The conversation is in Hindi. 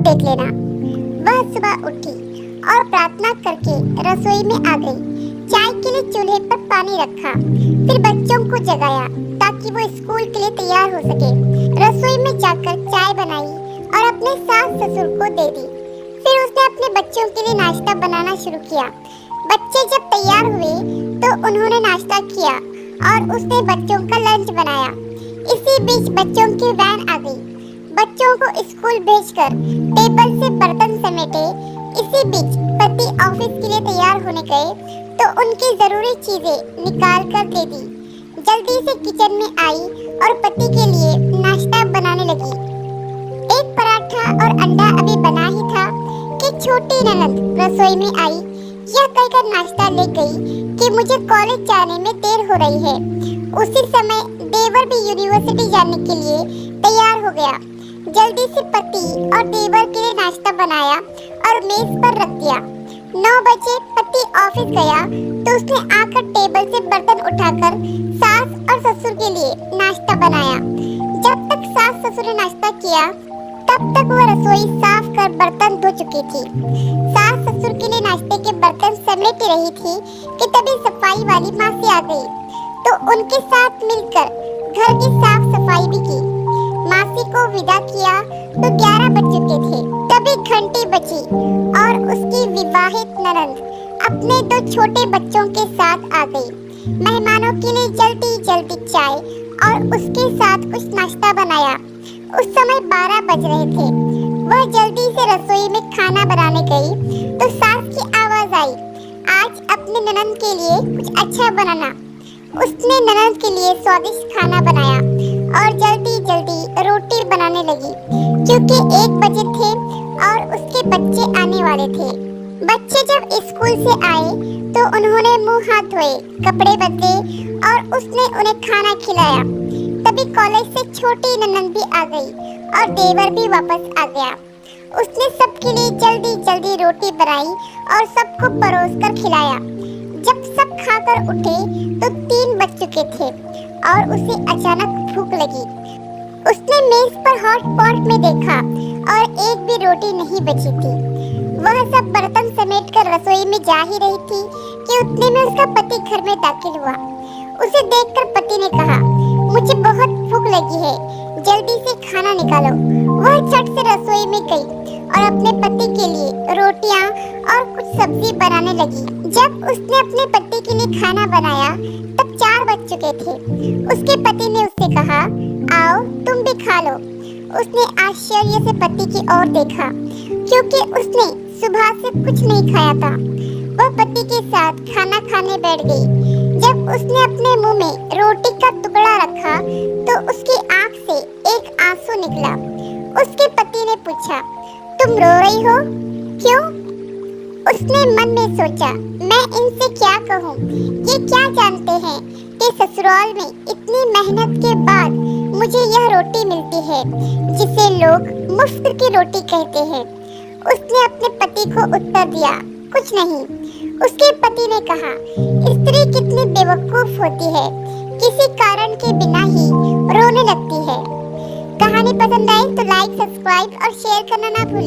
देख लेना। वह सुबह उठी और प्रार्थना करके रसोई में आ गई। चाय के लिए चूल्हे पर पानी रखा, फिर बच्चों को जगाया ताकि वो स्कूल के लिए तैयार हो सके। रसोई में जाकर चाय बनाई और अपने सास ससुर को दे दी। फिर उसने अपने बच्चों के लिए नाश्ता बनाना शुरू किया। बच्चे जब तैयार हुए तो उन्होंने नाश्ता किया और उसने बच्चों का लंच बनाया। इसी बीच बच्चों की वैन आ गई। बच्चों को स्कूल भेजकर टेबल से बर्तन समेटे। इसी बीच पति ऑफिस के लिए तैयार होने गए तो उनकी जरूरी चीजें निकाल कर दे दी। जल्दी से किचन में आई और पति के लिए नाश्ता बनाने लगी। एक पराठा और अंडा अभी बना ही था कि छोटी ननद रसोई में आई। यह कहकर नाश्ता ले गई कि मुझे कॉलेज जाने में देर हो रही है। उसी समय देवर भी यूनिवर्सिटी जाने के लिए तैयार हो गया। जल्दी से पति और देवर के लिए नाश्ता बनाया और मेज पर रख दिया। 9 बजे पति ऑफिस गया तो उसने आकर टेबल से बर्तन उठाकर सास और ससुर के लिए नाश्ता बनाया। जब तक सास ससुर ने नाश्ता किया तब तक वह रसोई साफ कर बर्तन धो चुकी थी। सास ससुर के लिए नाश्ते के बर्तन समेट रही थी कि तभी सफाई वाली मासी आ गई तो उनके साथ मिलकर घर की साफ सफाई भी की। मासी को विदा किया तो 11 बज चुके थे। तभी घंटी बजी और उसकी विवाहित ननद अपने 2 छोटे बच्चों के साथ आ गई। मेहमानों के लिए जल्दी जल्दी चाय और उसके साथ कुछ नाश्ता बनाया। उस समय 12 बज रहे थे। वह जल्दी से रसोई में खाना बनाने गई तो सास की आवाज आई, आज अपने ननद के लिए कुछ अच्छा बनाना। उसने ननद के लिए स्वादिष्ट खाना बनाया और जल्दी जल्दी रोटी बनाने लगी क्योंकि 1 बजे थे और उसके बच्चे आने वाले थे। बच्चे जब स्कूल से आए तो उन्होंने मुंह हाथ धोए, कपड़े बदले और उसने उन्हें खाना खिलाया। तभी कॉलेज से छोटी ननद भी आ गई और देवर भी वापस आ गया। उसने सबके लिए जल्दी जल्दी रोटी बनाई और सबको परोस कर खिलाया। जब सब खाकर उठे तो 3 बज चुके थे और उसे अचानक भूख लगी। उसने मेज पर हॉट पॉट में देखा और एक भी रोटी नहीं बची थी। वह सब बर्तन समेटकर रसोई में जा ही रही थी कि उतने में उसका पति घर में दाखिल हुआ। उसे देखकर पति ने कहा, मुझे बहुत भूख लगी है, जल्दी से खाना निकालो। वह झट से रसोई में गई और अपने पति के लिए रोटियां और कुछ सब्जी बनाने लगी। जब उसने अपने पति के लिए खाना बनाया तब 4 बज चुके थे। उसके पति ने उससे कहा, आओ तुम भी खा लो। उसने आश्चर्य से पति की ओर देखा क्योंकि उसने सुबह से कुछ नहीं खाया था। वह पति के साथ खाना खाने बैठ गई। जब उसने अपने मुंह में रोटी का टुकड़ा रखा तो उसकी आंख से एक आंसू निकला। उसके पति ने पूछा, तुम रो रही हो, क्यों? उसने मन में सोचा, मैं इनसे क्या कहूँ? ये क्या जानते हैं कि ससुराल में इतनी मेहनत के बाद मुझे यह रोटी मिलती है जिसे लोग मुफ्त की रोटी कहते हैं। उसने अपने पति को उत्तर दिया, कुछ नहीं। उसके पति ने कहा, स्त्री कितनी बेवकूफ होती है, किसी कारण के बिना ही रोने लगती है। कहानी पसंद आई तो लाइक, सब्सक्राइब और शेयर करना ना भूलें।